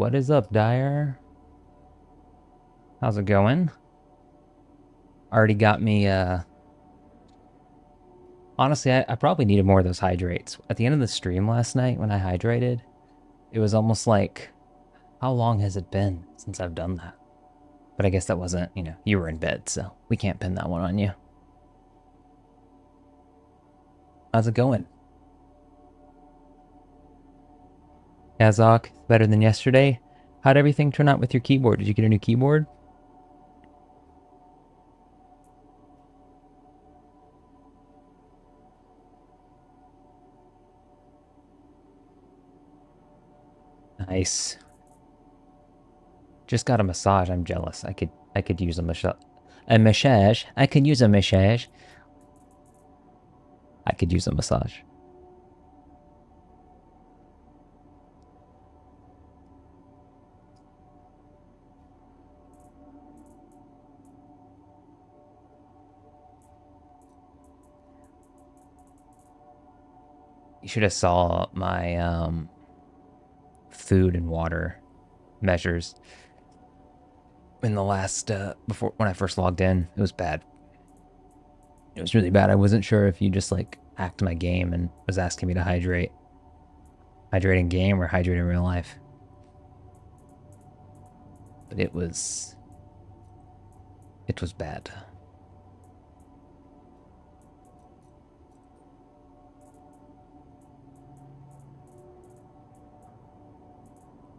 What is up, Dyer? How's it going? Already got me, honestly, I probably needed more of those hydrates. At the end of the stream last night when I hydrated, it was almost like, how long has it been since I've done that? But I guess that wasn't, you were in bed, so we can't pin that one on you. How's it going? Azok, better than yesterday? How'd everything turn out with your keyboard? Did you get a new keyboard? Nice. Just got a massage. I'm jealous. I could use a massage. A massage. I could use a massage. I could use a massage. You should have saw my food and water measures in the last before when I first logged in. It was bad. It was really bad. I wasn't sure if you just like hacked my game and was asking me to hydrate in game or hydrate in real life. But it was bad.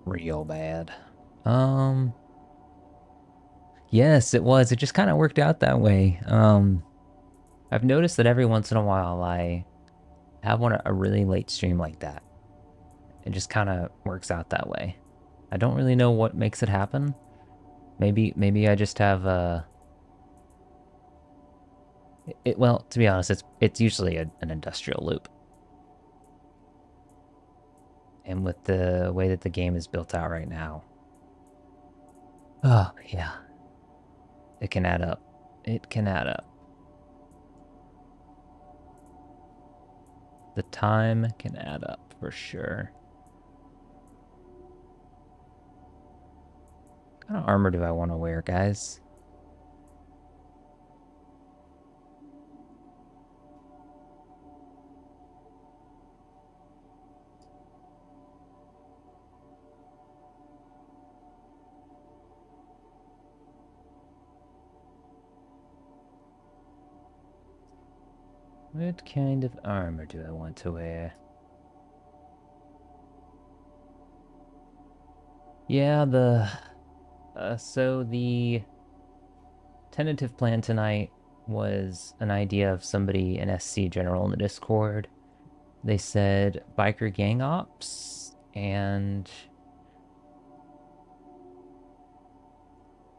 Real bad. Um yes, it was. It just kind of worked out that way. I've noticed that every once in a while I have a really late stream like that. It just kind of works out that way. I don't really know what makes it happen. Maybe I just have well, to be honest, it's usually an industrial loop. And with the way that the game is built out right now. Oh, yeah. It can add up. It can add up. The time can add up for sure. What kind of armor do I want to wear, guys? What kind of armor do I want to wear? Yeah, so the tentative plan tonight was an idea of somebody, an SC general in the Discord. They said biker gang ops, and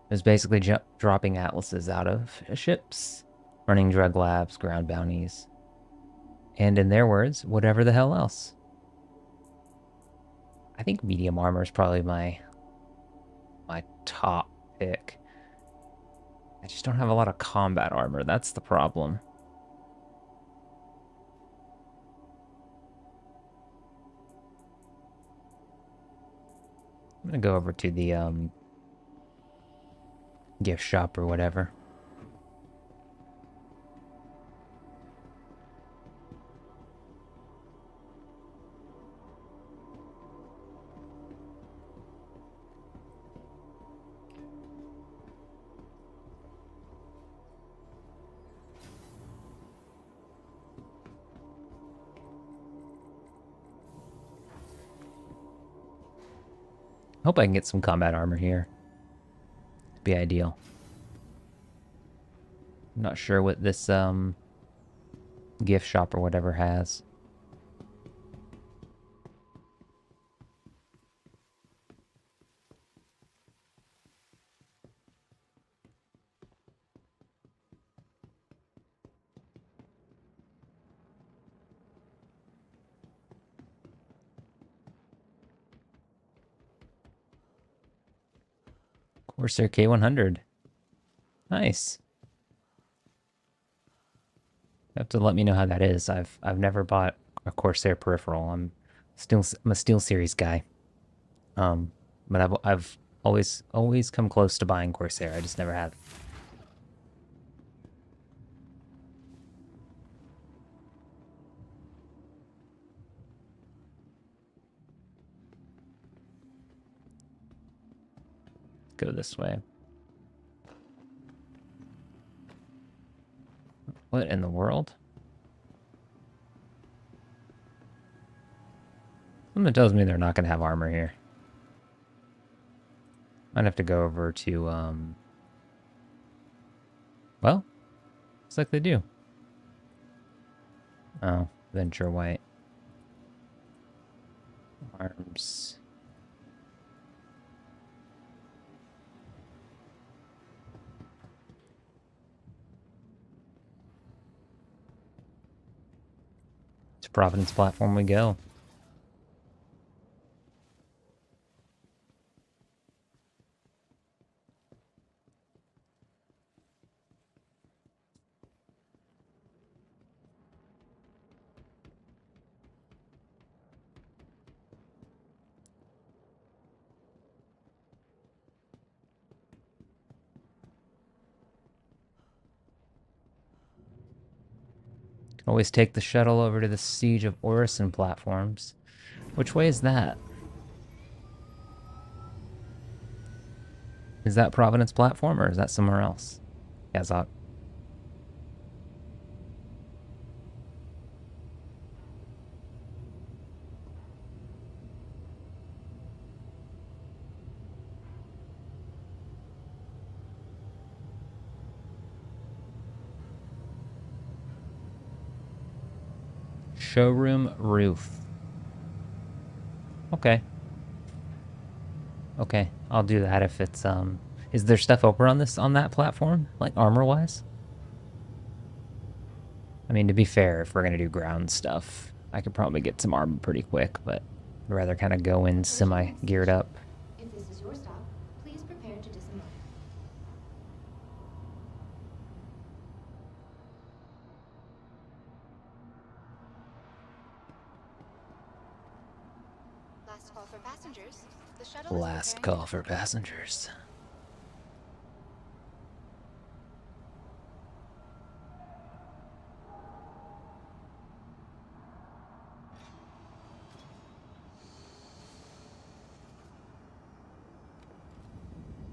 it was basically dropping atlases out of ships, running drug labs, ground bounties, and in their words, whatever the hell else. I think medium armor is probably my top pick. I just don't have a lot of combat armor. That's the problem. I'm gonna go over to the gift shop or whatever. Hope I can get some combat armor here. It'd be ideal. I'm not sure what this gift shop or whatever has. Corsair K100. Nice. You have to let me know how that is. I've never bought a Corsair peripheral. I'm a Steel Series guy. Um, But I've always come close to buying Corsair. I just never have. Go this way. What in the world? Something tells me they're not going to have armor here. Might have to go over to, well, looks like they do. Oh, Venture White. Arms. To Providence platform we go. Can always take the shuttle over to the Siege of Orison platforms. Which way is that? Is that Providence platform or is that somewhere else? Yazok. Showroom roof. Okay. Okay, I'll do that if it's, is there stuff over on that platform? Like, armor-wise? I mean, to be fair, if we're gonna do ground stuff, I could probably get some armor pretty quick, but I'd rather kind of go in semi-geared up. If this is your stop, please prepare to disembark. Last call for passengers. The shuttle is Last call for passengers.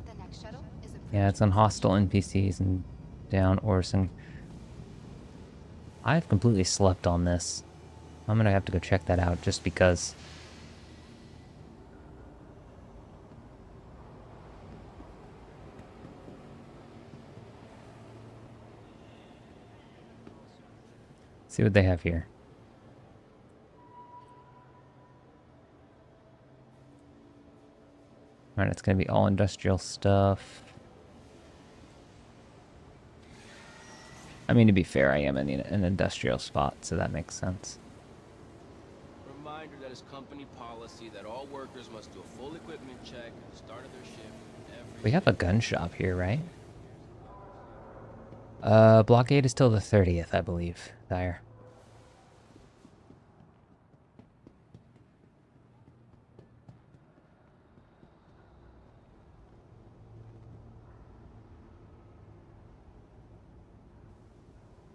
The next shuttle is Yeah, it's on hostile NPCs and down Orson. I've completely slept on this. I'm gonna have to go check that out just because. See what they have here. Alright, it's gonna be all industrial stuff. I mean, to be fair, I am in an industrial spot, so that makes sense. Reminder that it's company policy that all workers must do a full equipment check at the start of their shift. We have a gun shop here, right? Blockade is till the 30th, I believe. There.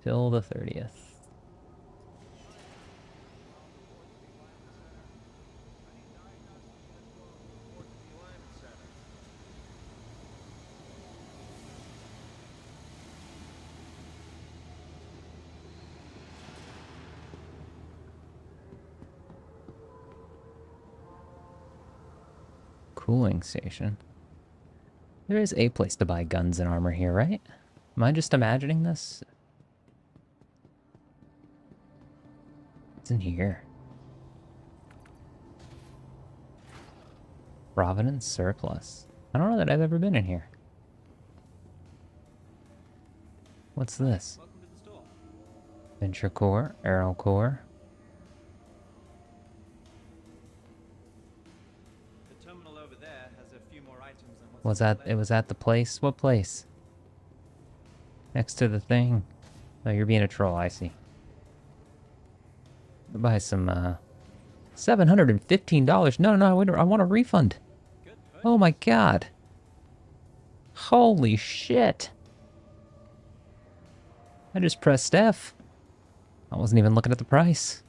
Till the 30th. Cooling station. There is a place to buy guns and armor here, right? Am I just imagining this? What's in here? Providence surplus. I don't know that I've ever been in here. What's this? Venture core, arrow core. The terminal over there has a few more items than what's Was that it was at the place? What place? Next to the thing. Oh, you're being a troll, I see. Buy some $715. No, I want a refund. good. Oh my god. Holy shit. I just pressed F. I wasn't even looking at the price.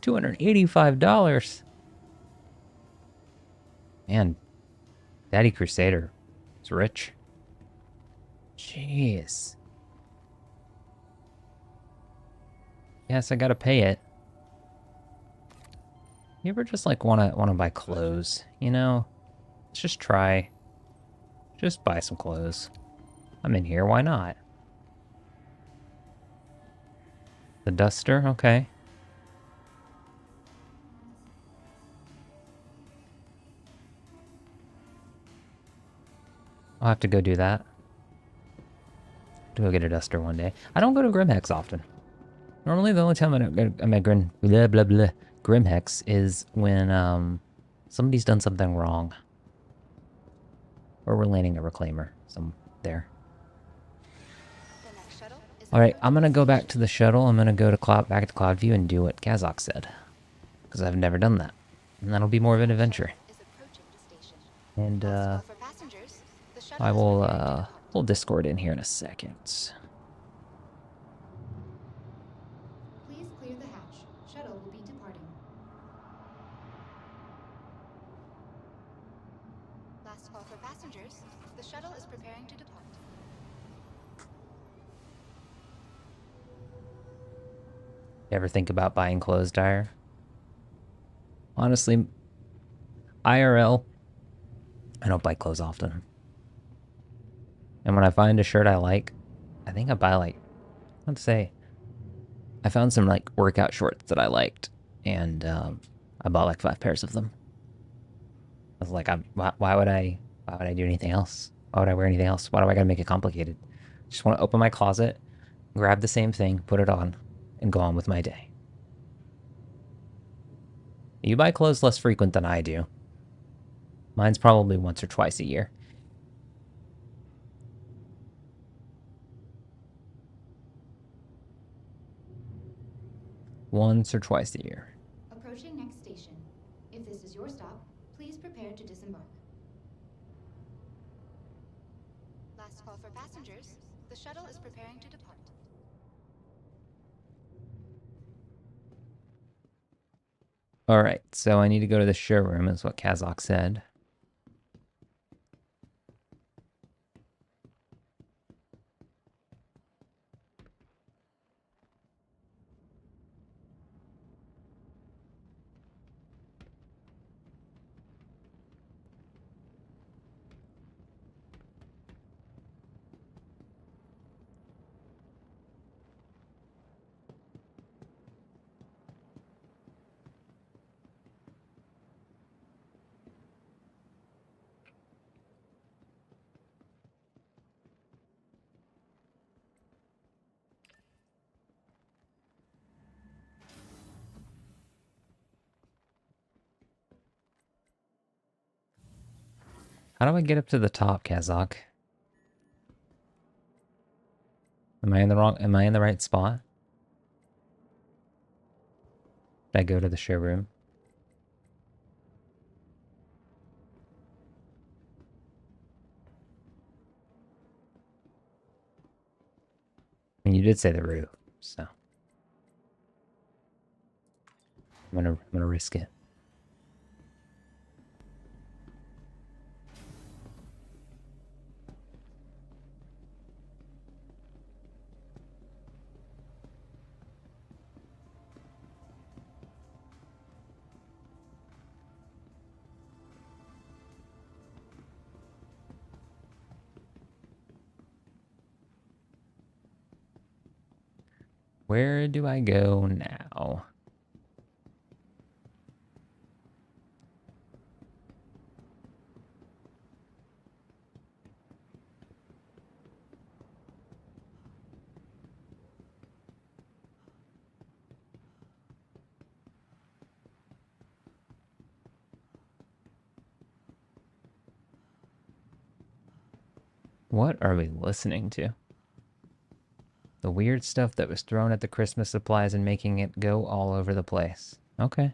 $285. Man, Daddy Crusader is rich. Jeez. Yes, I gotta pay it. You ever just like wanna buy clothes, you know? Let's just try. Just buy some clothes. I'm in here, why not? The duster, okay. I'll have to go do that. To go get a duster one day. I don't go to Grimhex often. Normally the only time I'm at Grimhex is when somebody's done something wrong. Or we're landing a reclaimer some there. The next shuttle is Alright, I'm gonna approaching go the back station. to the shuttle. I'm gonna go to back to Cloudview and do what Kazakh said. Because I've never done that. And that'll be more of an adventure. Is approaching the station. And Last call for passengers. The shuttle I is will preparing to depart. pull Discord in here in a second. Please clear the hatch. Shuttle will be departing. Last call for passengers. The shuttle is preparing to depart. You ever think about buying clothes, Dyer? Honestly, IRL, I don't buy clothes often. And when I find a shirt I like, I think I buy like, let's say, I found some like workout shorts that I liked, and I bought like 5 pairs of them. I was like, why would I do anything else? Why would I wear anything else? Why do I gotta make it complicated? Just want to open my closet, grab the same thing, put it on, and go on with my day. You buy clothes less frequent than I do. Mine's probably once or twice a year. Once or twice a year. Approaching next station. If this is your stop, please prepare to disembark. Last call for passengers. The shuttle is preparing to depart. Alright, so I need to go to the showroom, is what Kazakh said. How do I get up to the top, Kazakh? Am I in the right spot? Did I go to the showroom? And you did say the roof, so I'm gonna risk it. Where do I go now? What are we listening to? The The weird stuff that was thrown at the Christmas supplies and making it go all over the place. Okay.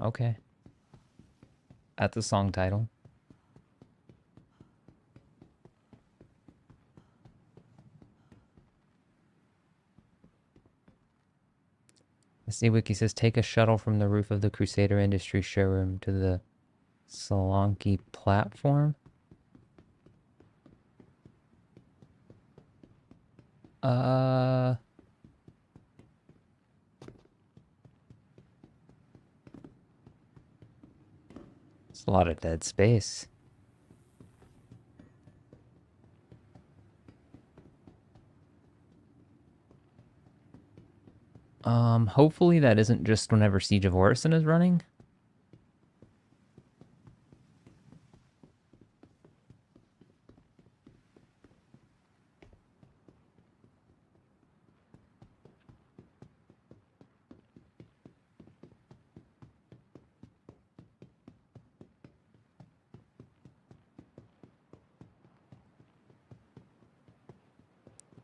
Okay. At the song title. The C Wiki says, take a shuttle from the roof of the Crusader Industry showroom to the Salonki platform. It's a lot of dead space. Hopefully that isn't just whenever Siege of Orison is running.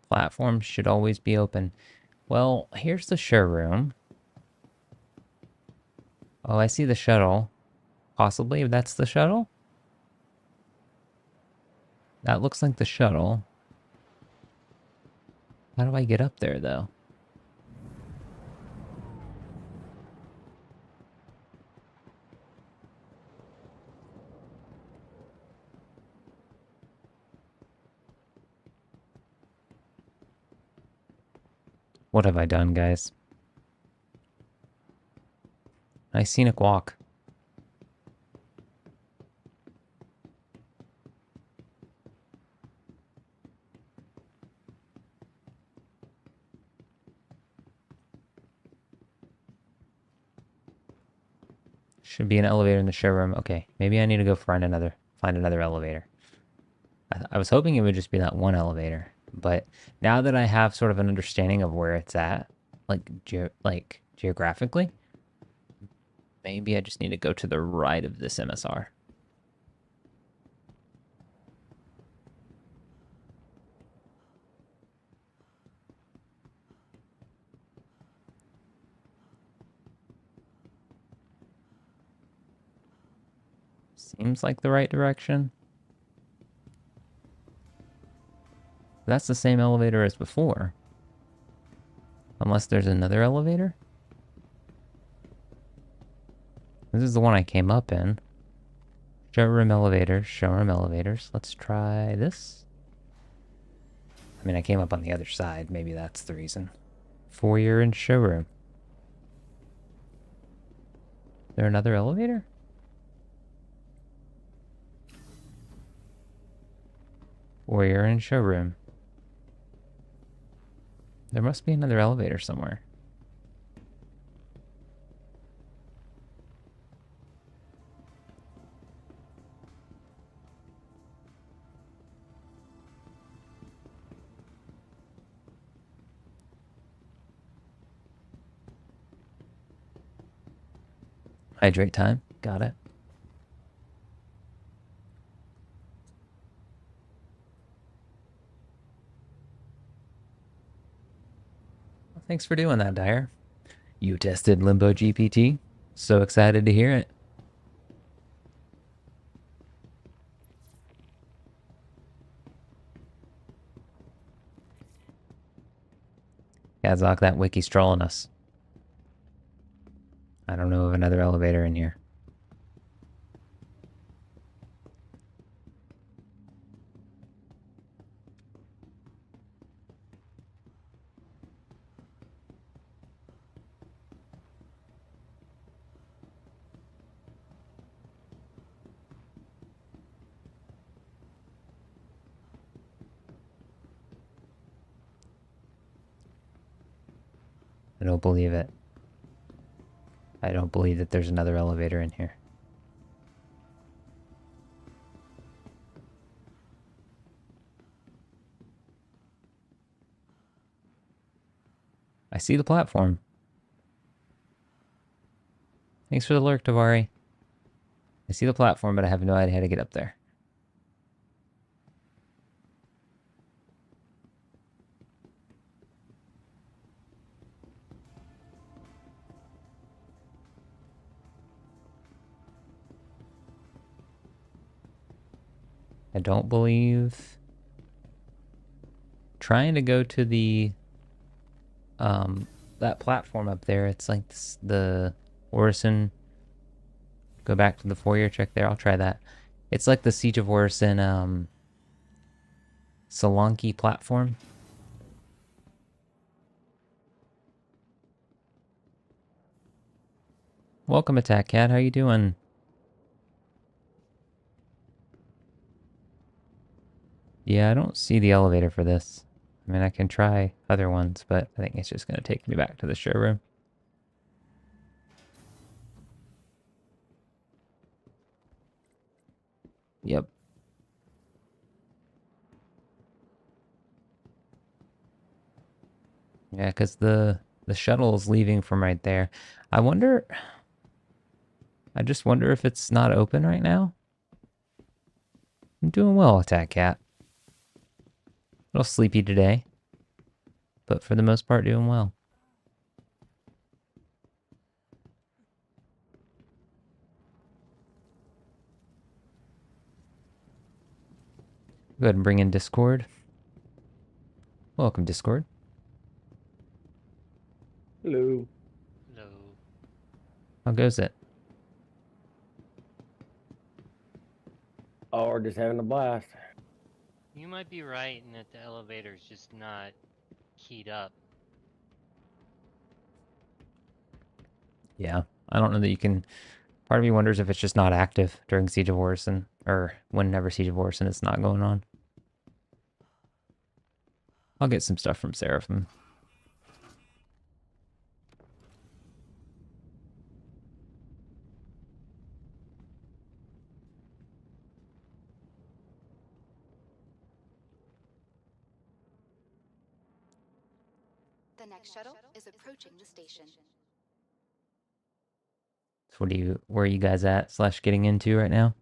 Platforms should always be open. Well, here's the showroom. Oh, I see the shuttle. Possibly that's the shuttle? That looks like the shuttle. How do I get up there, though? What have I done, guys? Nice scenic walk. Should be an elevator in the showroom. Okay, maybe I need to go find another elevator. I was hoping it would just be that one elevator, but now that I have sort of an understanding of where it's at, like geographically, maybe I just need to go to the right of this MSR. Seems like the right direction. That's the same elevator as before. Unless there's another elevator? This is the one I came up in. Showroom elevators, showroom elevators. Let's try this. I mean, I came up on the other side. Maybe that's the reason. Foyer and showroom. Is there another elevator? Foyer and showroom. There must be another elevator somewhere. Hydrate time. Got it. Well, thanks for doing that, Dyer. You tested Limbo GPT? So excited to hear it. Kazak, that wiki's trolling us. I don't know of another elevator in here. I don't believe it. I don't believe that there's another elevator in here. I see the platform. Thanks for the lurk, Tavari. I see the platform, but I have no idea how to get up there. I don't believe. Trying to go to the that platform up there. It's like the Orison. Go back to the foyer, check there. I'll try that. It's like the Siege of Orison Solanki platform. Welcome, Attack Cat. How you doing? Yeah, I don't see the elevator for this. I mean, I can try other ones, but I think it's just going to take me back to the showroom. Yep. Yeah, because the shuttle is leaving from right there. I wonder. I just wonder if it's not open right now. I'm doing well, Attack Cat. A little sleepy today, but for the most part, doing well. Go ahead and bring in Discord. Welcome, Discord. Hello. Hello. How goes it? Oh, we're just having a blast. You might be right in that the elevator's just not keyed up. Yeah, I don't know that you can. Part of me wonders if it's just not active during Siege of Orison, or whenever Siege of Orison is not going on. I'll get some stuff from Seraphim. The next shuttle is approaching the station. So where are you guys at / getting into right now?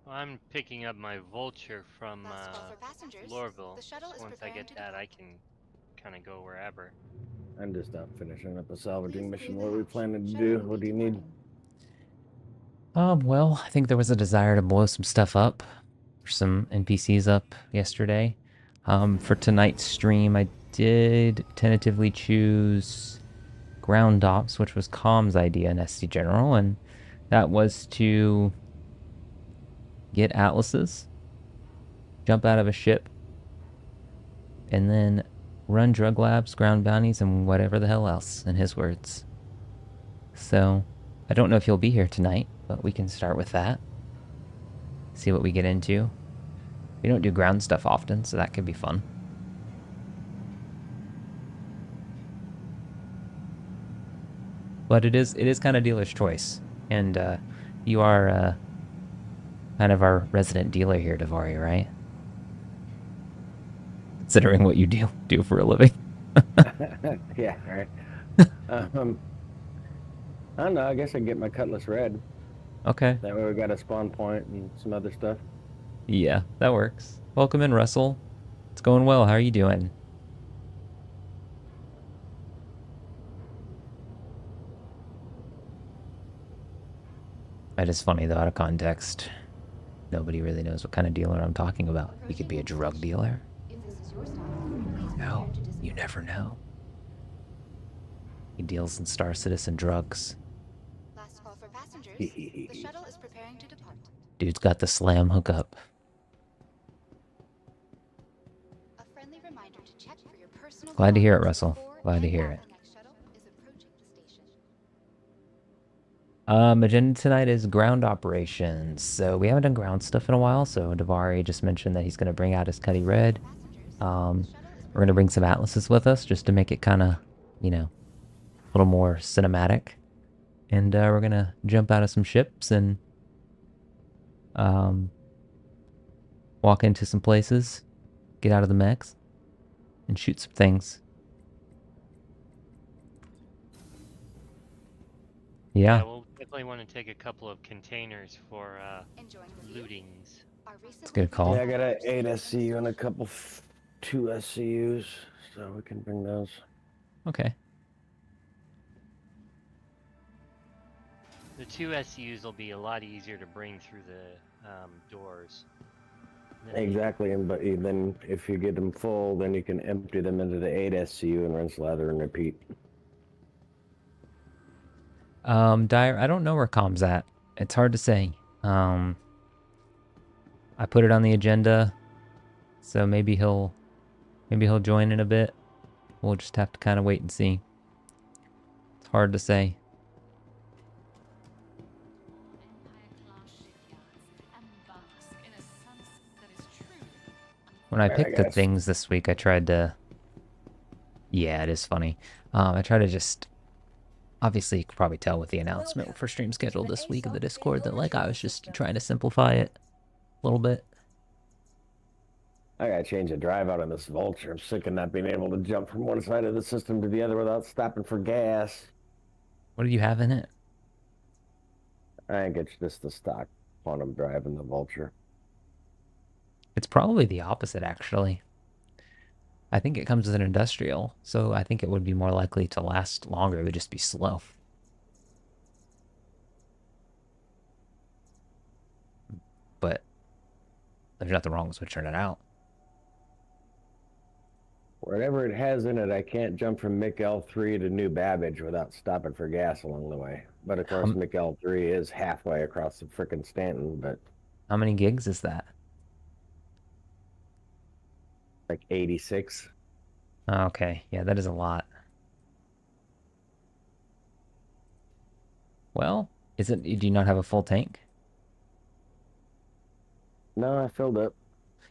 I'm picking up my vulture from Last call for passengers. Lorville. The shuttle So is once I preparing get to that, I depart. can kind of go wherever. I'm just out finishing up a salvaging Please mission. clear What the are we hatch. planning to Shuttle do? will What be do you need? departing. Well, I think there was a desire to blow some stuff up, or some NPCs up yesterday. For tonight's stream, I did tentatively choose ground ops, which was Com's idea in SD General, and that was to get atlases, jump out of a ship, and then run drug labs, ground bounties, and whatever the hell else, in his words. So, I don't know if you'll be here tonight, but we can start with that. See what we get into. We don't do ground stuff often, so that could be fun. But it is kind of dealer's choice, and you are kind of our resident dealer here, Davari, right? Considering what you do for a living. Yeah, right. I don't know. I guess I get my cutlass red. Okay. That way we got a spawn point and some other stuff. Yeah, that works. Welcome in, Russell. It's going well. How are you doing? That is funny, though, out of context. Nobody really knows what kind of dealer I'm talking about. He could be a drug dealer. If this is your stop, please No, prepare to dismount. you never know. He deals in Star Citizen drugs. Last call for passengers. The shuttle is preparing to depart. Dude's got the slam hookup. A friendly reminder to check for your personal Glad to hear it, belongings Russell. before Glad to and hear while it. the next shuttle is approaching the station. Agenda tonight is ground operations. So we haven't done ground stuff in a while, so Davari just mentioned that he's going to bring out his Cuddy Red. Passengers, We're going to bring some atlases with us just to make it kind of, a little more cinematic. And we're going to jump out of some ships and walk into some places, get out of the mechs, and shoot some things. Yeah. We'll definitely want to take a couple of containers for enjoying the view? lootings. Our It's a good call. Yeah, I got an 8 SCU and a couple 2 SCUs, so we can bring those. Okay. The 2 SUs will be a lot easier to bring through the doors. Exactly, and but then if you get them full, then you can empty them into the 8 SCU and rinse, lather, and repeat. Dyer, I don't know where Com's at. It's hard to say. I put it on the agenda, so maybe he'll join in a bit. We'll just have to kind of wait and see. It's hard to say. When I Right, I picked the guess. things this week, I tried to... Yeah, it is funny. I try to just... Obviously, you could probably tell with the announcement for stream schedule this week of the Discord that, like, I was just trying to simplify it a little bit. I gotta change the drive out on this Vulture. I'm sick of not being able to jump from one side of the system to the other without stopping for gas. What do you have in it? I think it's just the stock quantum drive in the Vulture. It's probably the opposite, actually. I think it comes as an industrial, so I think it would be more likely to last longer. It would just be slow. But there's nothing wrong with switching it out. Whatever it has in it, I can't jump from Mick L3 to New Babbage without stopping for gas along the way. But of course, Mick L3 is halfway across the frickin' Stanton, but... How many gigs is that? Like 86. Okay, yeah, that is a lot. Well, do you not have a full tank? No, I filled up.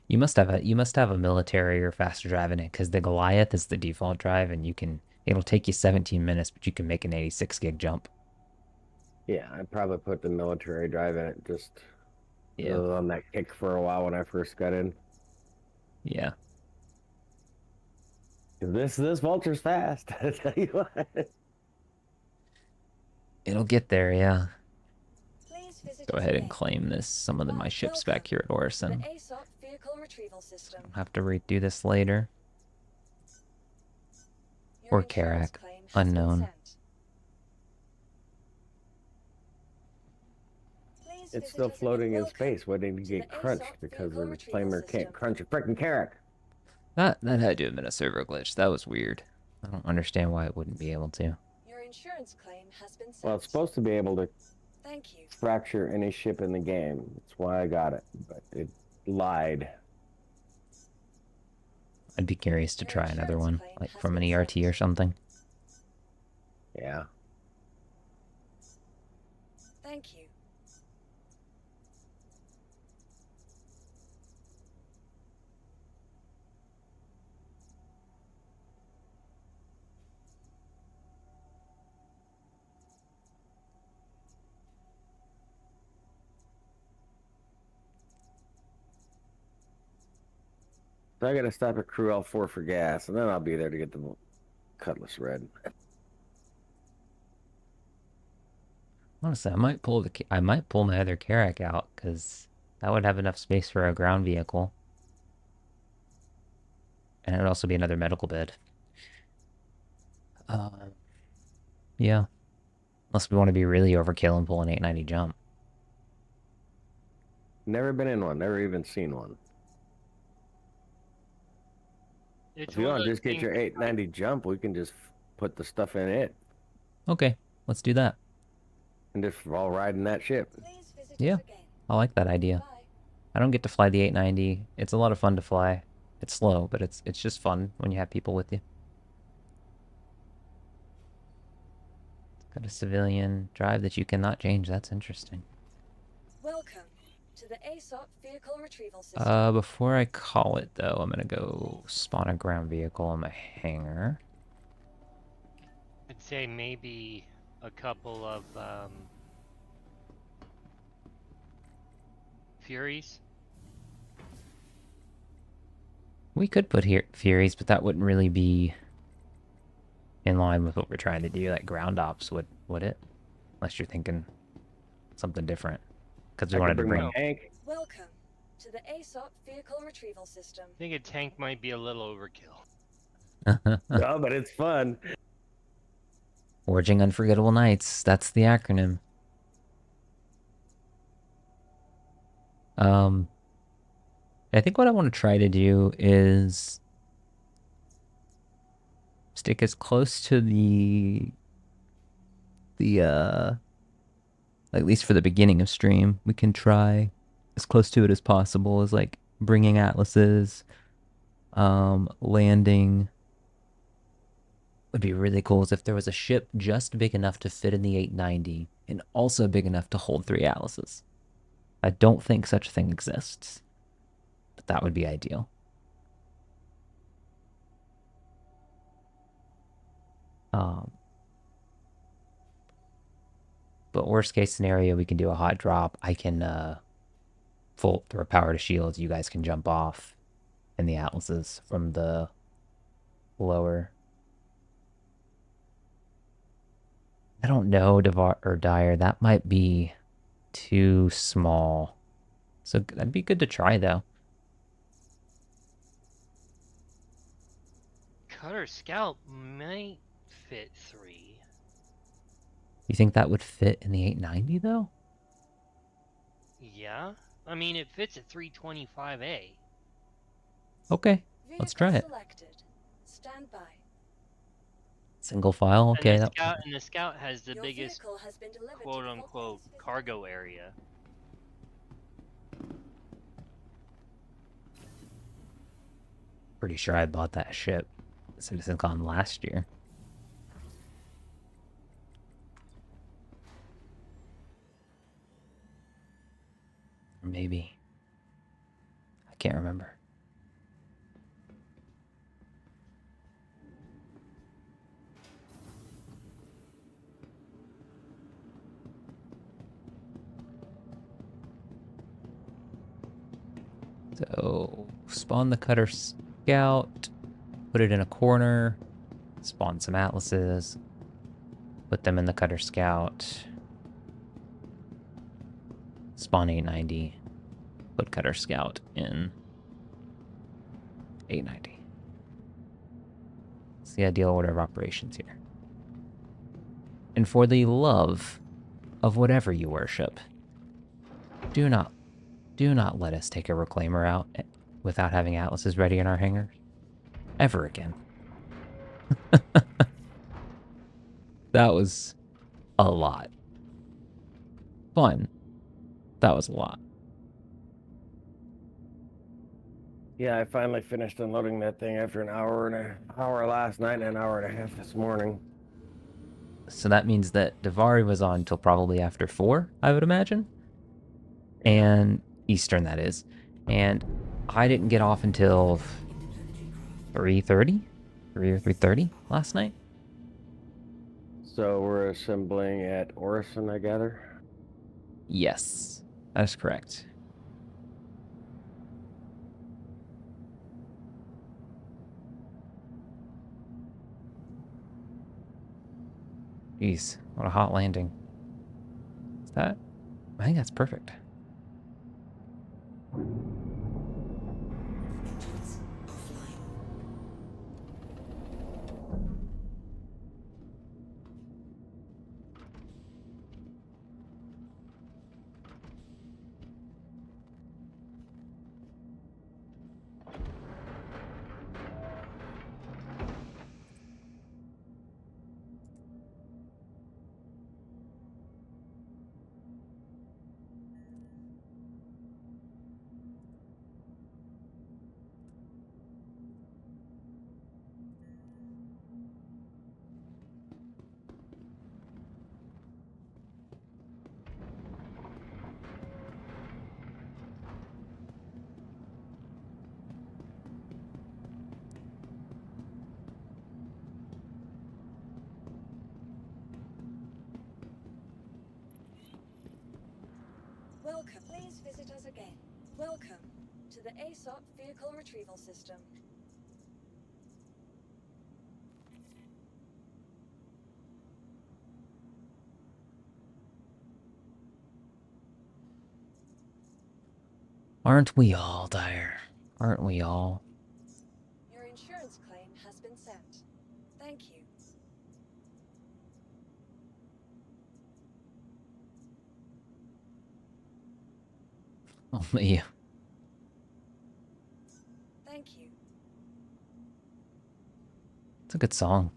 You must have a military or faster drive in it, because the Goliath is the default drive, and it'll take you 17 minutes, but you can make an 86 gig jump. Yeah, I probably put the military drive in it just Yeah. on that kick for a while when I first got in. Yeah. This Vulture's fast, I tell you what. It'll get there, yeah. Go ahead and claim some of my ships back here at Orison. I'll have to redo this later. Or Karak, unknown. It's still floating in space, waiting to get crunched because the reclaimer can't crunch a frickin' Karak. That had to have been a server glitch. That was weird. I don't understand why it wouldn't be able to. Your insurance claim has been sent. Well, it's supposed to be able to Thank you. fracture any ship in the game. That's why I got it, but it lied. I'd be curious to try another one, like from an ERT or something. Yeah. Thank you. So I gotta stop at Crew L4 for gas, and then I'll be there to get the Cutlass Red. Honestly, I might pull my other Karak out, because that would have enough space for a ground vehicle. And it would also be another medical bed. Yeah. Unless we want to be really overkill and pull an 890 jump. Never been in one, never even seen one. If you want to just get your 890 jump, we can just put the stuff in it. Okay, let's do that. And just all ride in that ship. Yeah, I like that idea. I don't get to fly the 890. It's a lot of fun to fly. It's slow, but it's just fun when you have people with you. It's got a civilian drive that you cannot change. That's interesting. Welcome to the ASOP vehicle retrieval system. Before I call it, though, I'm gonna go spawn a ground vehicle in my hangar. I'd say maybe a couple of Furies. We could put here Furies, but that wouldn't really be in line with what we're trying to do. Like ground ops, would it? Unless you're thinking something different. Because we wanted to bring. Tank. Welcome to the ASOP vehicle retrieval system. I think a tank might be a little overkill. No, but it's fun. Forging Unforgettable Nights. That's the acronym. Um, I think what I want to try to do is stick as close to the at least for the beginning of stream, we can try as close to it as possible as like bringing atlases, landing. Would be really cool is if there was a ship just big enough to fit in the 890 and also big enough to hold 3 atlases. I don't think such a thing exists, but that would be ideal. Um, but worst case scenario, we can do a hot drop. I can full throw power to shields. You guys can jump off in the atlases from the lower. I don't know, Devar or Dyer. That might be too small. So that'd be good to try, though. Cutter Scout might fit 3. You think that would fit in the 890, though? Yeah? I mean, it fits at 325A. Okay, let's Vehicle try it. selected. Stand by. Single file. And Okay, the Scout has the Your biggest vehicle has been delivered to the quote-unquote Volcano's cargo area. pretty sure I bought that ship CitizenCon last year. Or maybe. I can't remember. So, spawn the Cutter Scout, put it in a corner, spawn some atlases, put them in the Cutter Scout, spawn 890, put Cutter Scout in 890. It's the ideal order of operations here. And for the love of whatever you worship, do not let us take a reclaimer out without having atlases ready in our hangars. Ever again. That was a lot. Fun. That was a lot. Yeah, I finally finished unloading that thing after an hour last night and an hour and a half this morning. So that means that Davari was on till probably after 4, I would imagine. And Eastern, that is. And I didn't get off until 3:30? 3 or 3:30 last night? So we're assembling at Orison, I gather? Yes, that's correct. Jeez, what a hot landing. Is that? I think that's perfect. Welcome. Please visit us again. Welcome to the ASOP Vehicle Retrieval System. Aren't we all, Dyer? Aren't we all? Your insurance claim has been sent. Thank you. Only you. Thank you. It's a good song.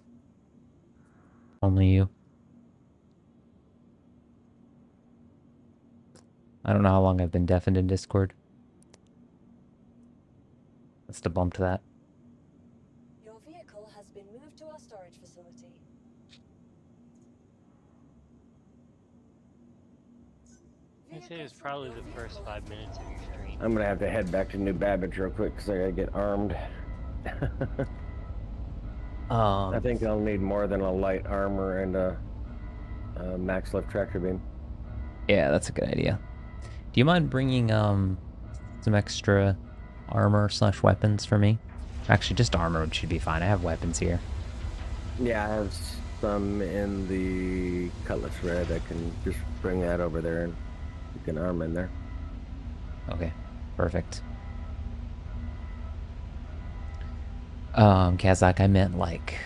Only you. I don't know how long I've been deafened in Discord. Let's debunk that. Your vehicle has been moved to our storage facility. I'd say it was probably the first 5 minutes of your stream. I'm gonna have to head back to New Babbage real quick because I gotta get armed. I think I'll need more than a light armor and a max lift tractor beam. Yeah, that's a good idea. Do you mind bringing some extra armor / weapons for me? Actually, just armor should be fine. I have weapons here. Yeah, I have some in the Cutlass Red. I can just bring that over there and you can arm in there. Okay, perfect. Kazakh, I meant like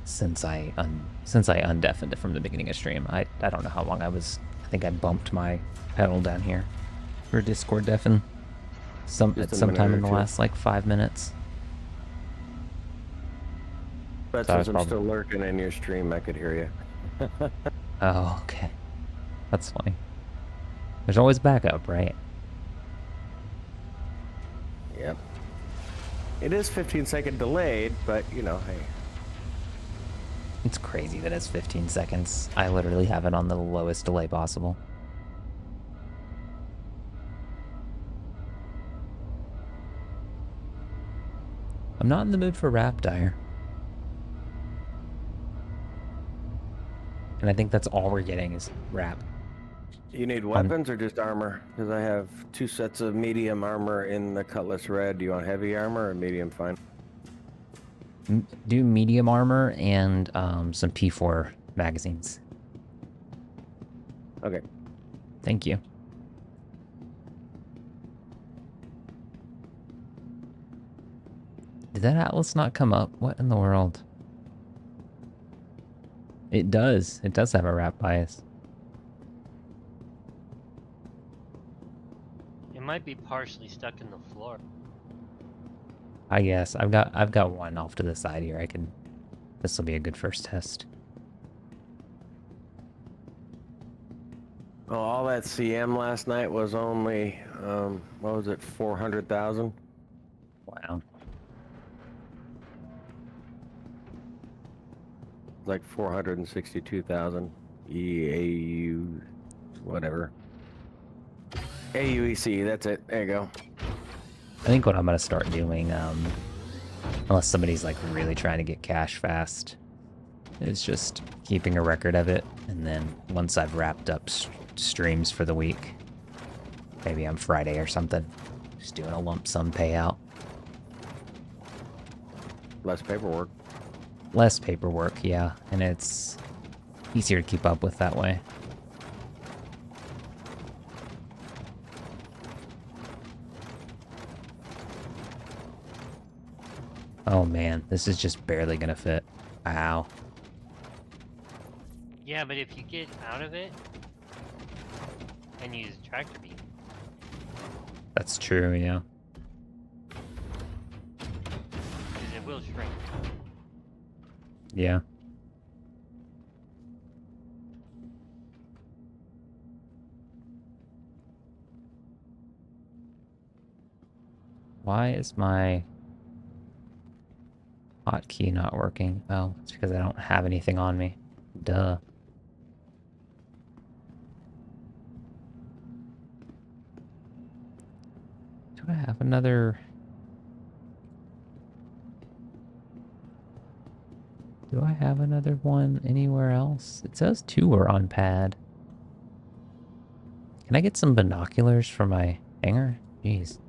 since I undeafened it from the beginning of stream. I don't know how long I was. I think I bumped my pedal down here for Discord deafen sometime in the last like 5 minutes. But So since I'm still lurking in your stream, I could hear you. Oh, okay. That's funny. There's always backup, right? Yep. It is 15-second delayed, but you know, hey. It's crazy that it's 15 seconds. I literally have it on the lowest delay possible. I'm not in the mood for rap, Dyer. And I think that's all we're getting is rap. You need weapons or just armor? Because I have 2 sets of medium armor in the Cutlass Red. Do you want heavy armor or medium fine? Do medium armor and some P4 magazines. Okay. Thank you. Did that atlas not come up? What in the world? It does. It does have a rap bias. It might be partially stuck in the floor. I guess I've got one off to the side here. This will be a good first test. Oh, all that CM last night was only what was it, 400,000? Wow. Like 462,000 EAU, whatever. AUEC, that's it. There you go. I think what I'm gonna start doing, unless somebody's like really trying to get cash fast, is just keeping a record of it, and then once I've wrapped up streams for the week, maybe on Friday or something, just doing a lump sum payout. Less paperwork. Less paperwork, yeah, and it's easier to keep up with that way. Oh man, this is just barely gonna fit. Wow. Yeah, but if you get out of it and use tractor beam. That's true, yeah. Because it will shrink. Yeah. Why is my hotkey not working? Oh, it's because I don't have anything on me. Duh. Do I have another... Do I have another one anywhere else? It says 2 are on pad. Can I get some binoculars for my hanger? Jeez.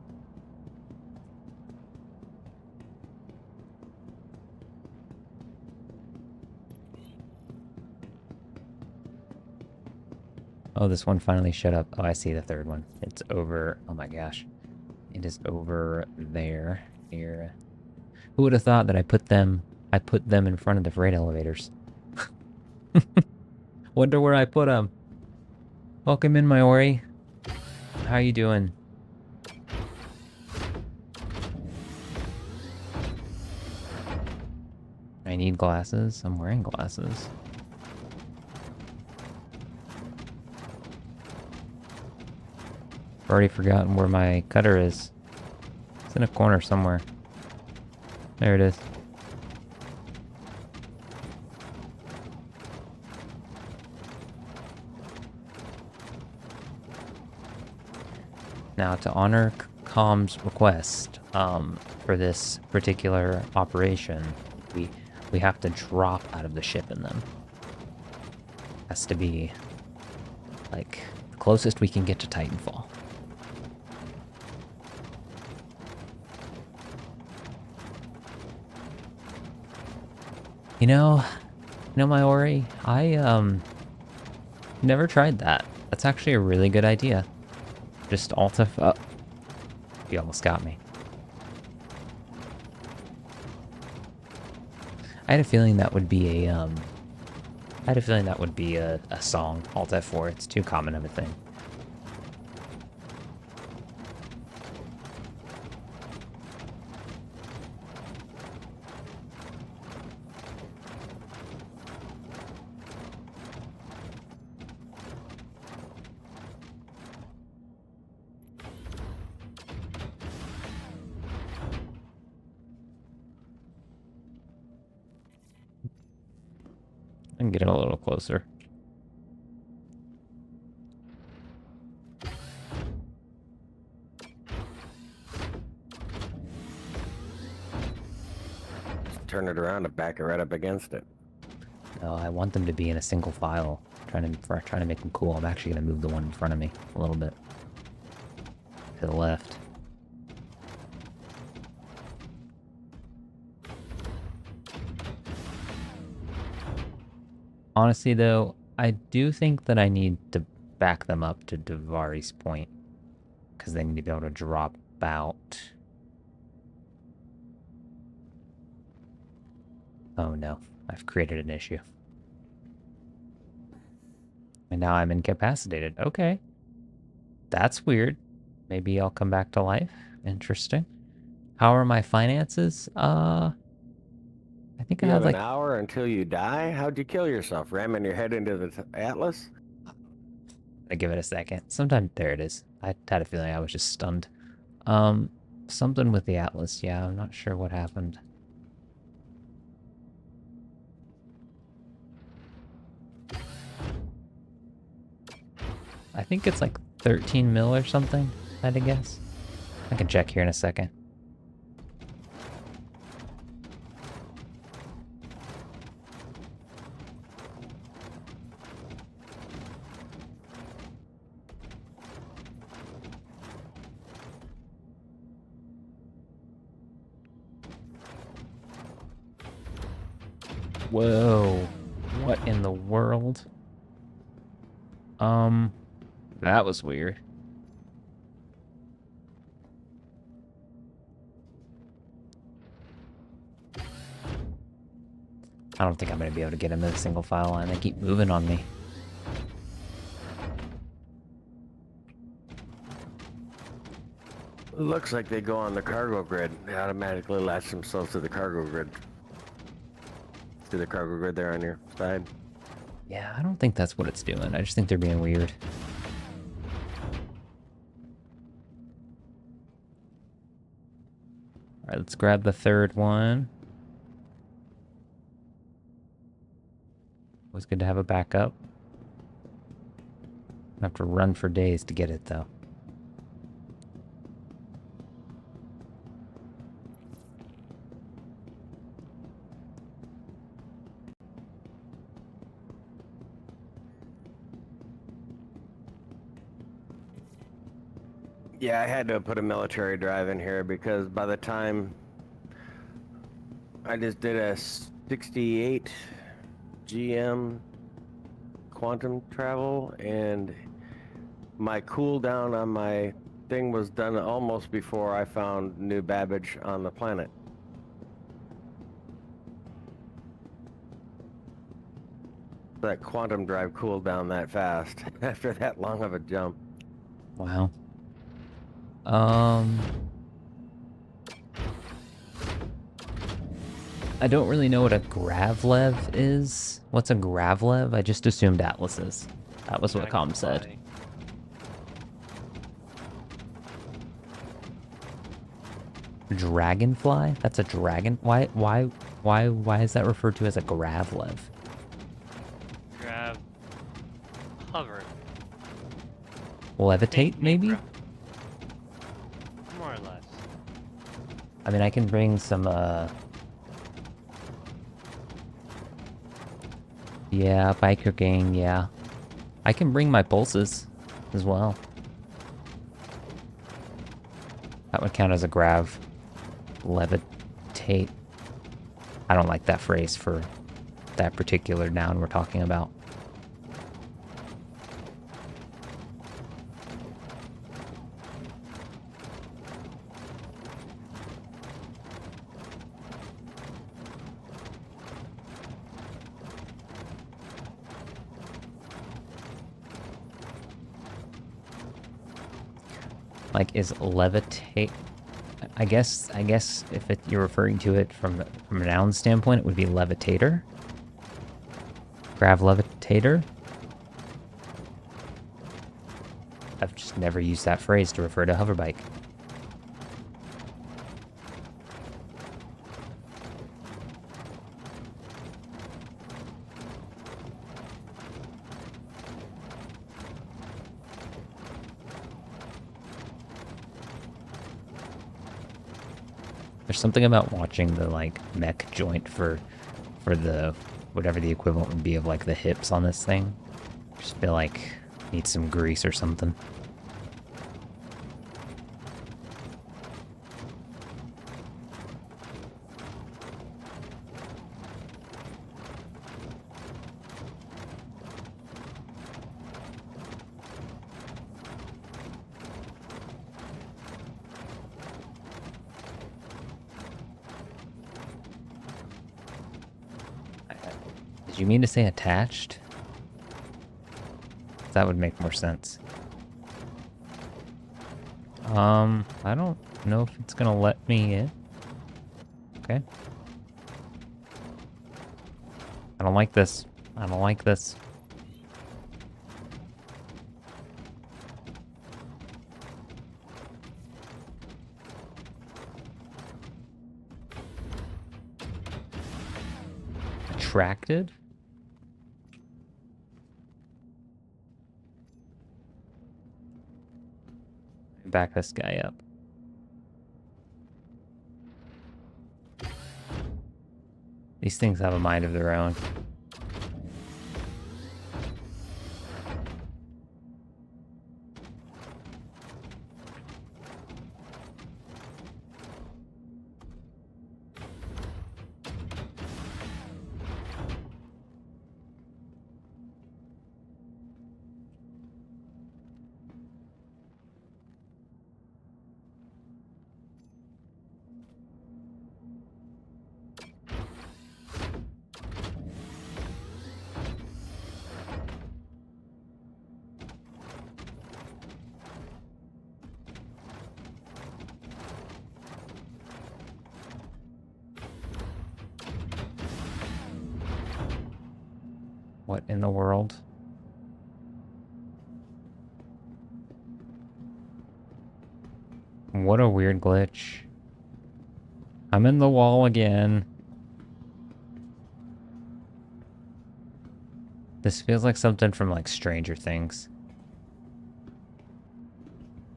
Oh, this one finally showed up. Oh, I see the third one. It's over. Oh my gosh. It is over there. Here. Who would have thought that I put them in front of the freight elevators? Wonder where I put them. Welcome in, my Ori. How you doing? I need glasses. I'm wearing glasses. I've already forgotten where my cutter is. It's in a corner somewhere. There it is. Now, to honor Com's request for this particular operation, we have to drop out of the ship in them. Has to be like the closest we can get to Titanfall. You know, Maori, I never tried that. That's actually a really good idea. Just Alt F. Oh, you almost got me. I had a feeling that would be a a song. Alt F4. It's too common of a thing. I can get it a little closer. Just turn it around and back it right up against it. No, I want them to be in a single file. Trying to make them cool. I'm actually gonna move the one in front of me a little bit to the left. Honestly, though, I do think that I need to back them up to Davari's point, because they need to be able to drop out. Oh no, I've created an issue. And now I'm incapacitated. Okay. That's weird. Maybe I'll come back to life. Interesting. How are my finances? I think I You have have an like... hour until you die? How'd you kill yourself? Ramming your head into the Atlas? I give it a second. Sometime there it is. I had a feeling I was just stunned. Something with the Atlas. Yeah, I'm not sure what happened. I think it's like 13 mil or something, I'd guess. I can check here in a second. Whoa. What in the world? That was weird. I don't think I'm going to be able to get him in a single file line. They keep moving on me. It looks like they go on the cargo grid. They automatically latch themselves to the cargo grid. See the cargo grid there on your side? Yeah, I don't think that's what it's doing. I just think they're being weird. Alright, let's grab the third one. Always good to have a backup. I have to run for days to get it, though. Yeah, I had to put a military drive in here because by the time I just did a 68 GM quantum travel and my cooldown on my thing was done almost before I found new Babbage on the planet. That quantum drive cooled down that fast after that long of a jump. Wow. I don't really know what a Gravlev is. What's a Gravlev? I just assumed Atlases. That was what Com said. Dragonfly. Dragonfly? That's a dragon? Why is that referred to as a Gravlev? Grab. Hover. Levitate, Think maybe? Nebra. More or less. I mean, I can bring some, yeah, biker gang, yeah. I can bring my pulses as well. That would count as a grav. Levitate. I don't like that phrase for that particular noun we're talking about. Like, is levitate? I guess if you're referring to it from a noun standpoint, it would be levitator. Grav levitator. I've just never used that phrase to refer to hoverbike. There's something about watching the, like, mech joint for the, whatever the equivalent would be of, like, the hips on this thing. Just feel like needs some grease or something. Did you mean to say attached? That would make more sense. I don't know if it's gonna let me in. Okay. I don't like this. I don't like this. Attracted? Back this guy up. These things have a mind of their own. What in the world? What a weird glitch. I'm in the wall again. This feels like something from, like, Stranger Things.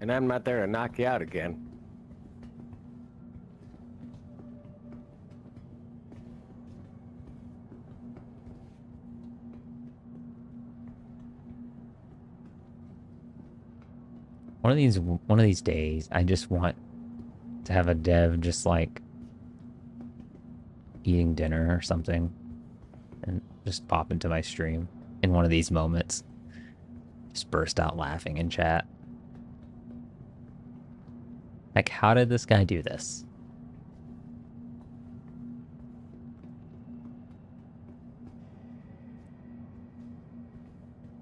And I'm not there to knock you out again. One of these days, I just want to have a dev just, like, eating dinner or something and just pop into my stream in one of these moments. Just burst out laughing in chat. Like, how did this guy do this?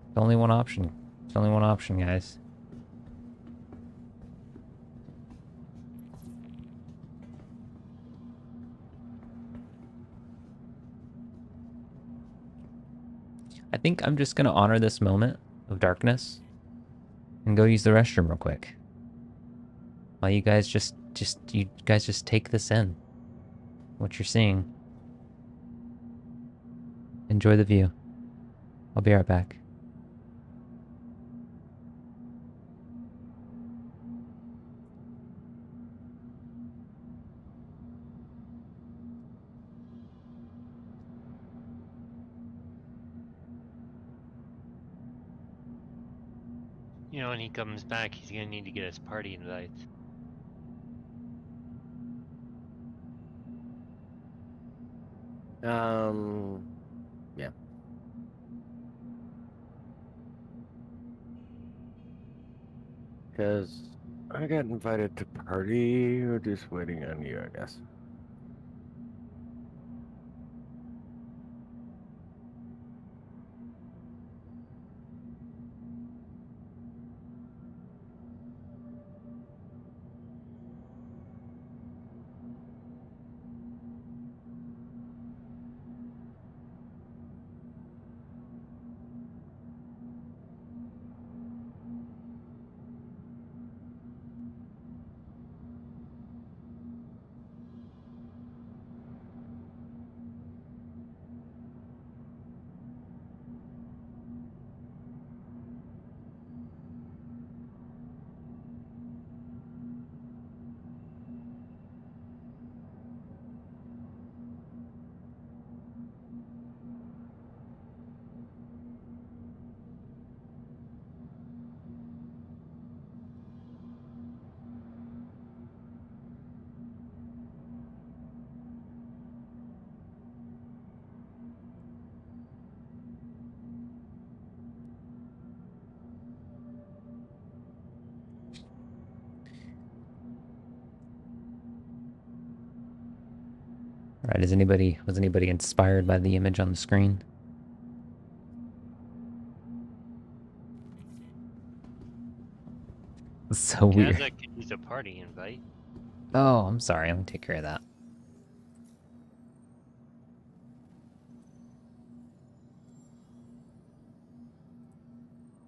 It's only one option. It's only one option, guys. I think I'm just gonna honor this moment of darkness and go use the restroom real quick. While you guys just take this in. What you're seeing. Enjoy the view. I'll be right back. You know, when he comes back, he's gonna need to get us party invites. Yeah. Because I got invited to party. We're just waiting on you, I guess. Alright, was anybody inspired by the image on the screen? It's so weird. Kazakh could use a party invite. Oh, I'm sorry. I'm gonna take care of that.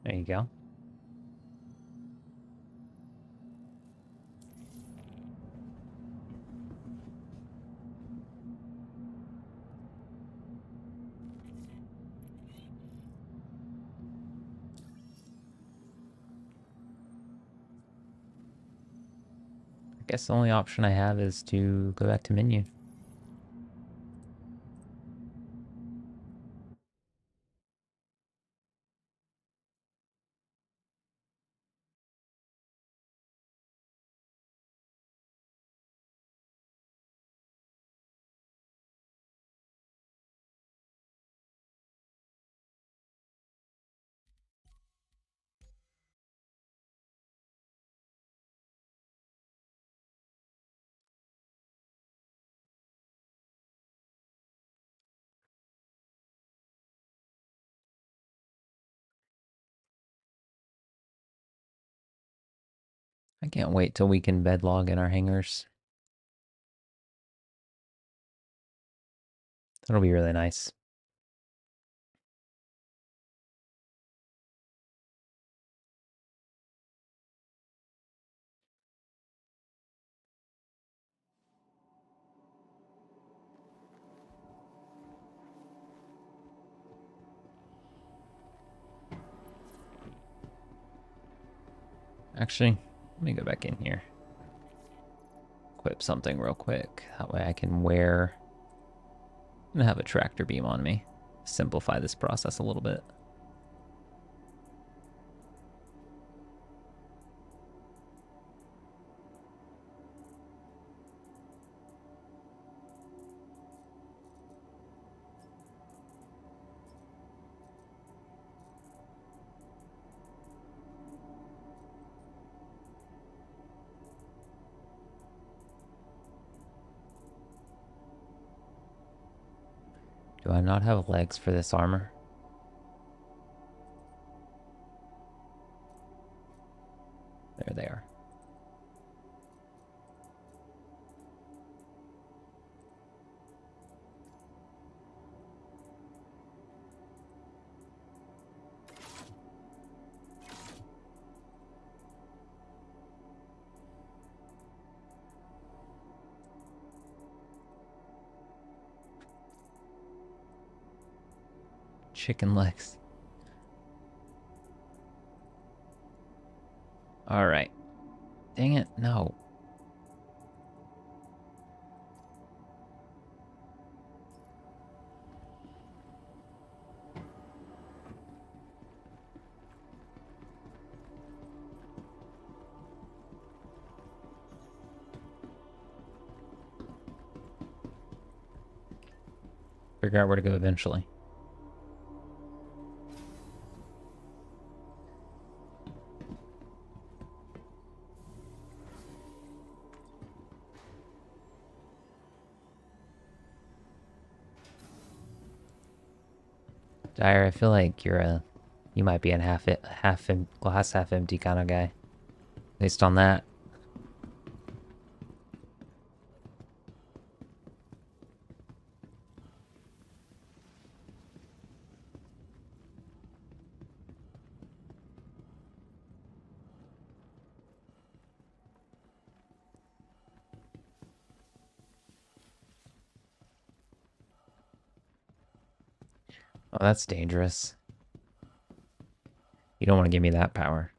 There you go. I guess the only option I have is to go back to menu. I can't wait till we can bed log in our hangars. That'll be really nice. Actually, let me go back in here. Equip something real quick. That way I can wear and have a tractor beam on me. Simplify this process a little bit. Do I not have legs for this armor? There they are. Chicken legs. Alright. Dang it, no. Figure out where to go eventually. Dyer, I feel like you might be a glass half empty kind of guy. Based on that. Oh, that's dangerous. You don't want to give me that power.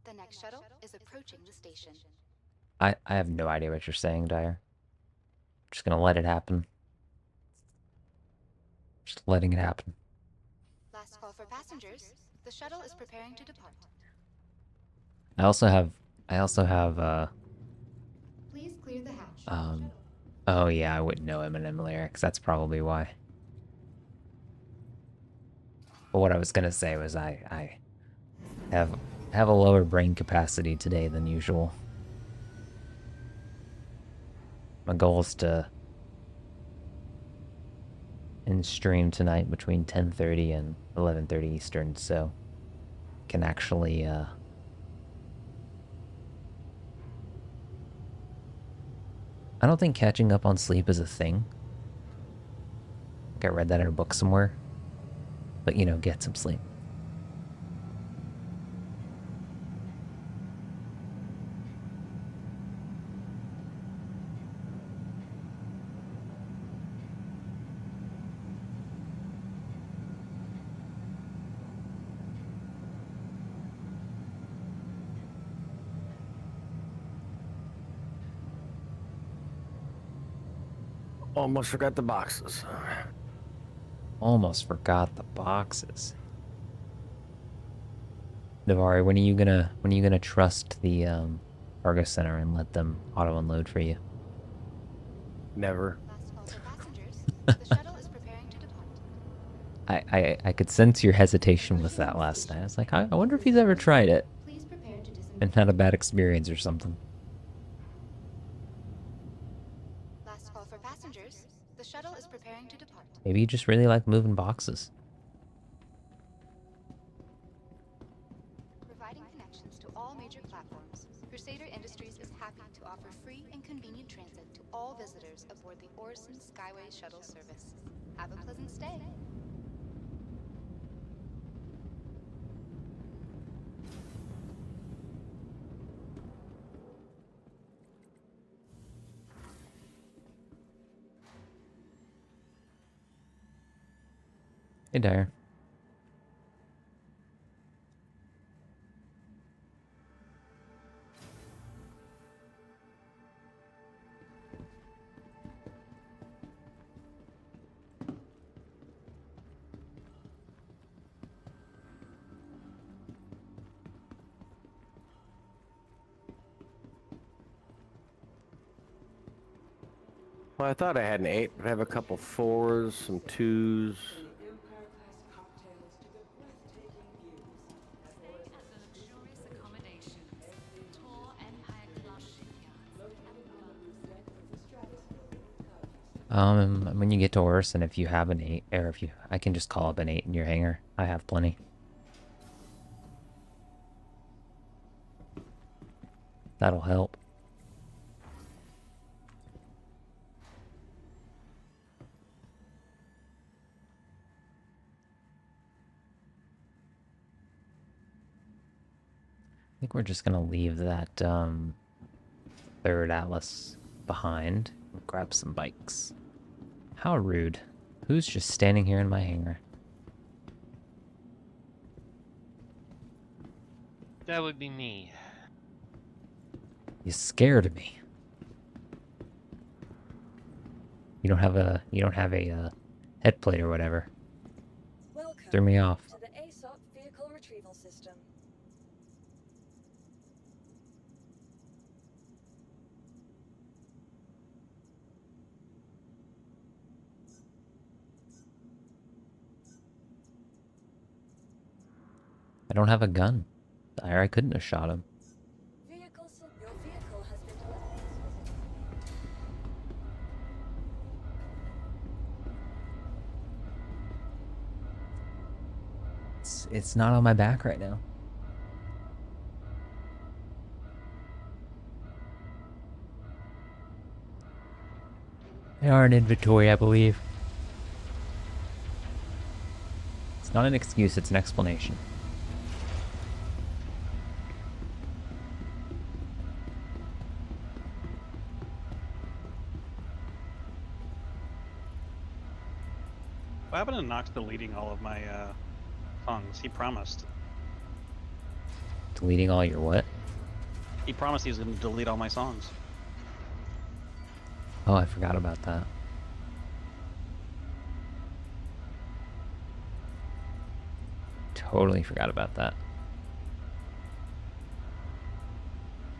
The next shuttle is approaching the station. I have no idea what you're saying, Dyer. Just gonna let it happen. Just letting it happen. Last call for passengers. The shuttle is preparing to depart. I also have Please clear the hatch. oh yeah, I wouldn't know Eminem lyrics. That's probably why. But what I was gonna say was I have a lower brain capacity today than usual. My goal is to end stream tonight between 10:30 and 11:30 Eastern, so can actually I don't think catching up on sleep is a thing. I think I read that in a book somewhere. But you know, get some sleep. Almost forgot the boxes. Almost forgot the boxes. Navari, when are you gonna trust the cargo center and let them auto unload for you? Never. Last call for passengers. The shuttle is preparing to depart. I could sense your hesitation with that last night. I was like, I wonder if he's ever tried it Please prepare to disengage. and had a bad experience or something. Last call for passengers. The shuttle is preparing to depart. Maybe you just really like moving boxes. Providing connections to all major platforms, Crusader Industries is happy to offer free and convenient transit to all visitors aboard the Orison Skyway shuttle service. Have a pleasant stay. Hey, Dyer. Well, I thought I had an 8, but I have a couple 4s, some 2s. When you get to Horse, and if you have an 8, or if you, I can just call up an 8 in your hangar. I have plenty. That'll help. I think we're just gonna leave that, third Atlas behind and grab some bikes. How rude. Who's just standing here in my hangar? That would be me. You scared me. You don't have a head plate or whatever. Welcome Threw me off. to the ASOP vehicle retrieval system. I don't have a gun. I couldn't have shot him. Your vehicle has been delivered. It's not on my back right now. They are in inventory, I believe. It's not an excuse, it's an explanation. What happened to Nox deleting all of my songs? He promised. Deleting all your what? He promised he was going to delete all my songs. Oh, I forgot about that. Totally forgot about that.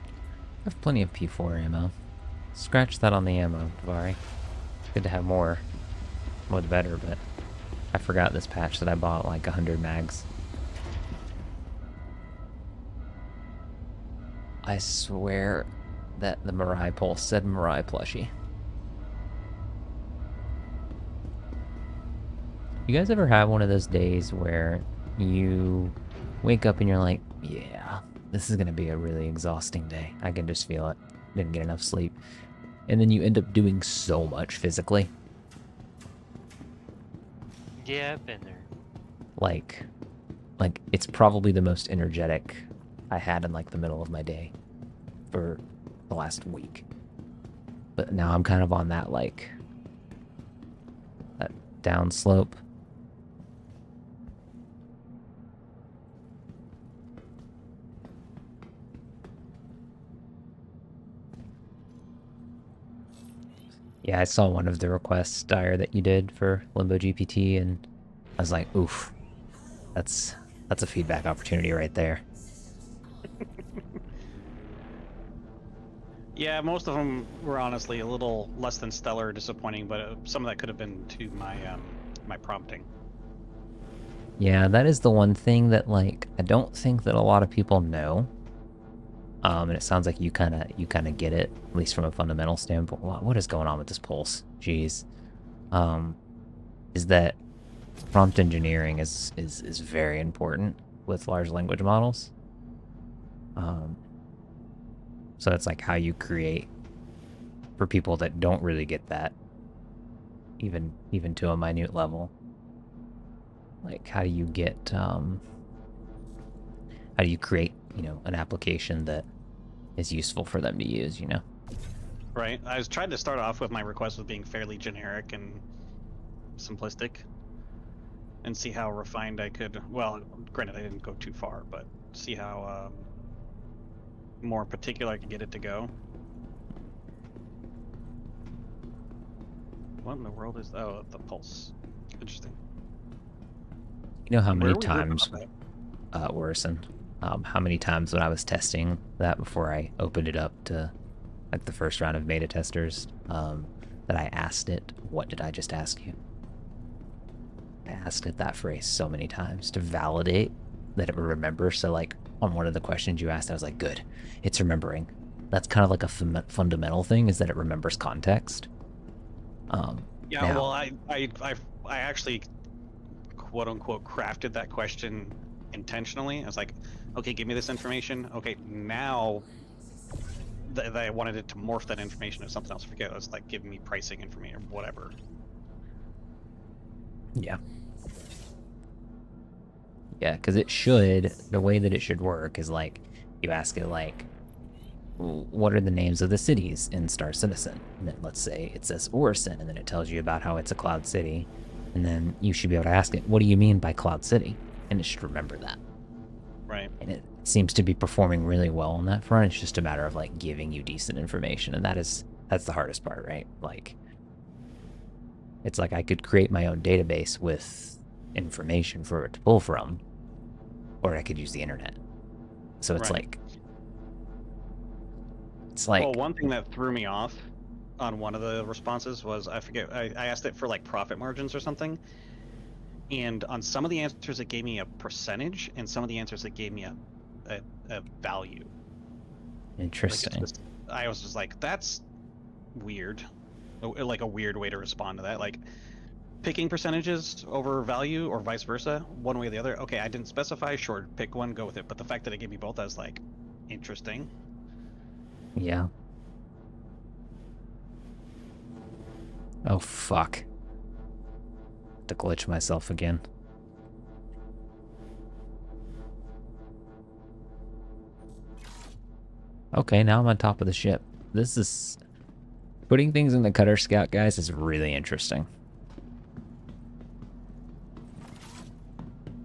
I have plenty of P4 ammo. Scratch that on the ammo, Davari. Good to have more. More the better, but I forgot this patch that I bought like 100 mags. I swear that the Mirai Pulse said Mirai plushie. You guys ever have one of those days where you wake up and you're like, yeah, this is gonna be a really exhausting day. I can just feel it. Didn't get enough sleep. And then you end up doing so much physically. Yeah, I've been there. Like it's probably the most energetic I had in like the middle of my day for the last week. But now I'm kind of on that that down slope. Yeah, I saw one of the requests, Dyer, that you did for Limbo GPT, and I was like, oof, that's a feedback opportunity right there. Yeah, most of them were honestly a little less than stellar, disappointing, but some of that could have been to my my prompting. Yeah, that is the one thing that like I don't think that a lot of people know. And it sounds like you kind of get it, at least from a fundamental standpoint. What is going on with this pulse? Jeez. Is that prompt engineering is very important with large language models. So it's like how you create for people that don't really get that, even to a minute level. Like how do you get how do you create, an application that is useful for them to use, Right. I was trying to start off with my request with being fairly generic and simplistic, and see how refined I could. Well, granted, I didn't go too far, but see how more particular I could get it to go. What in the world is? Oh, the pulse. Interesting. You know how Where many are we looking times, up at? Worsen, how many times when I was testing that before I opened it up to like the first round of beta testers, that I asked it, what did I just ask you? I asked it that phrase so many times to validate that it would remember. So like on one of the questions you asked, I was like, good, it's remembering. That's kind of like a fundamental thing, is that it remembers context. Yeah, Now, well, I actually quote unquote crafted that question intentionally. I was like, okay, give me this information. Okay, now that I wanted it to morph that information into something else. Forget it was like giving me pricing information or whatever. yeah. Yeah, because it should, the way that it should work is like, you ask it like, what are the names of the cities in Star Citizen? And then let's say it says Orison, and then it tells you about how it's a cloud city. And then you should be able to ask it, what do you mean by cloud city? And it should remember that. Right. And it seems to be performing really well on that front. It's just a matter of like giving you decent information. And that's the hardest part, right? Like, it's like I could create my own database with information for it to pull from, or I could use the internet. So it's Right. like, Well, one thing that threw me off on one of the responses was I forget I asked it for like profit margins or something, and on some of the answers it gave me a percentage, and some of the answers it gave me a value. interesting. Like I was just like, that's weird, like a weird way to respond to that. Like picking percentages over value or vice versa, one way or the other. Okay, I didn't specify. Sure, pick one, go with it. But the fact that it gave me both, I was like, interesting. Yeah. Oh, fuck. To glitch myself again. Okay, now I'm on top of the ship. This is... Putting things in the Cutter Scout, guys, is really interesting.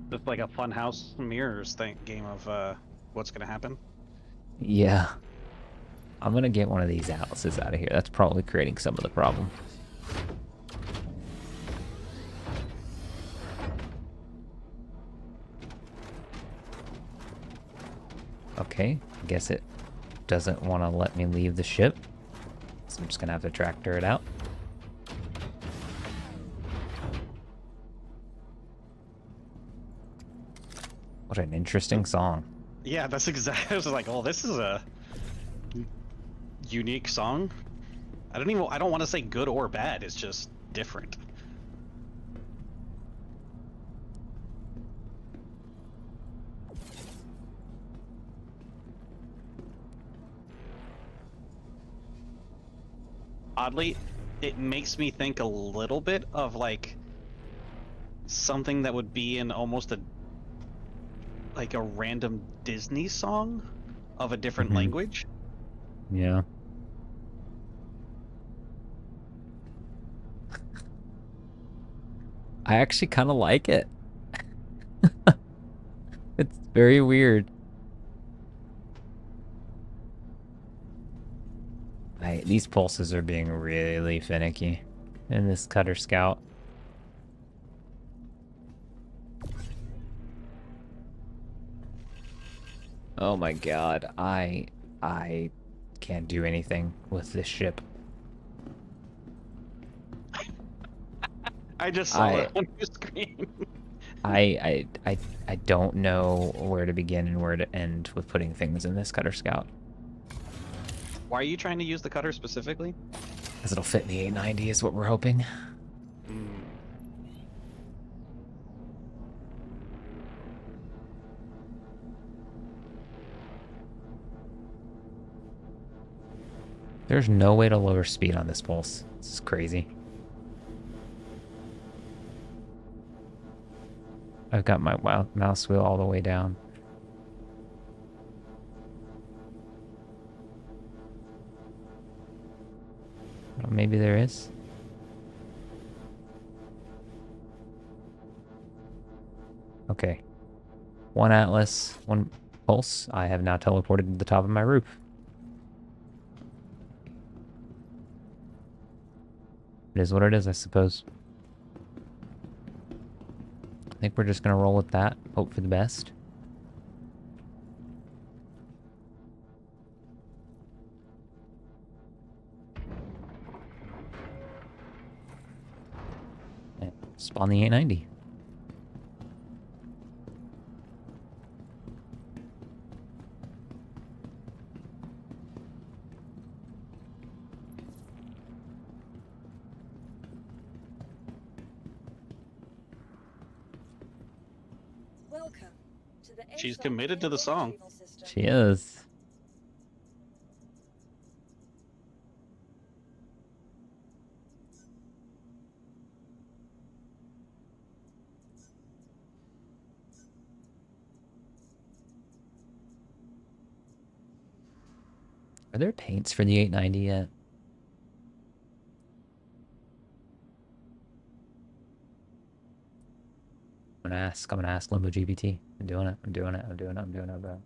Just like a funhouse mirrors game of what's gonna happen. Yeah. I'm gonna get one of these Atlases out of here. That's probably creating some of the problem. Okay, I guess it doesn't want to let me leave the ship. So I'm just gonna have to tractor it out. What an interesting song. Yeah, that's exactly. I was like, oh, this is a unique song. I don't want to say good or bad. It's just different. Oddly, it makes me think a little bit of like something that would be in almost a random Disney song of a different language. Yeah. I actually kind of like it. It's very weird. These pulses are being really finicky in this Cutter Scout. Oh my god, I can't do anything with this ship. I just saw that on your screen. I don't know where to begin and where to end with putting things in this Cutter Scout. Why are you trying to use the cutter specifically? Because it'll fit in the 890 is what we're hoping. There's no way to lower speed on this pulse. This is crazy. I've got my mouse wheel all the way down. Well, maybe there is. Okay. One Atlas, one pulse. I have now teleported to the top of my roof. It is what it is, I suppose. I think we're just gonna roll with that. Hope for the best. And spawn the 890. Welcome to the She's ASOP committed to the vehicle song. retrieval system. She is. Are there paints for the 890 yet? I'm gonna ask Limbo GBT. I'm doing it, bro.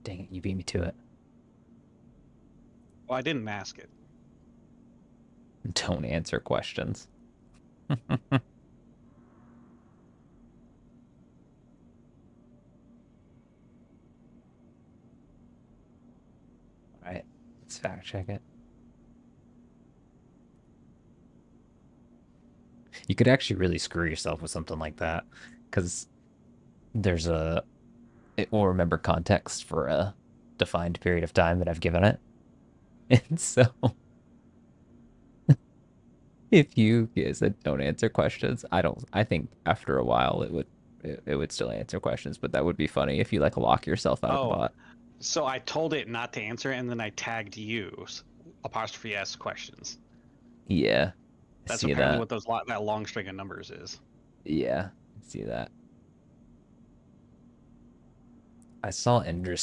Dang it, you beat me to it. Well, I didn't ask it. Don't answer questions. Alright, let's fact check it. You could actually really screw yourself with something like that, because there's it will remember context for a defined period of time that I've given it. And so if you said don't answer questions, I think after a while it would still answer questions, but that would be funny if you like lock yourself out of the Oh, bot. so I told it not to answer, and then I tagged you apostrophe S questions. Yeah. I That's see apparently that. what that long string of numbers is. Yeah. I see that. I saw Indris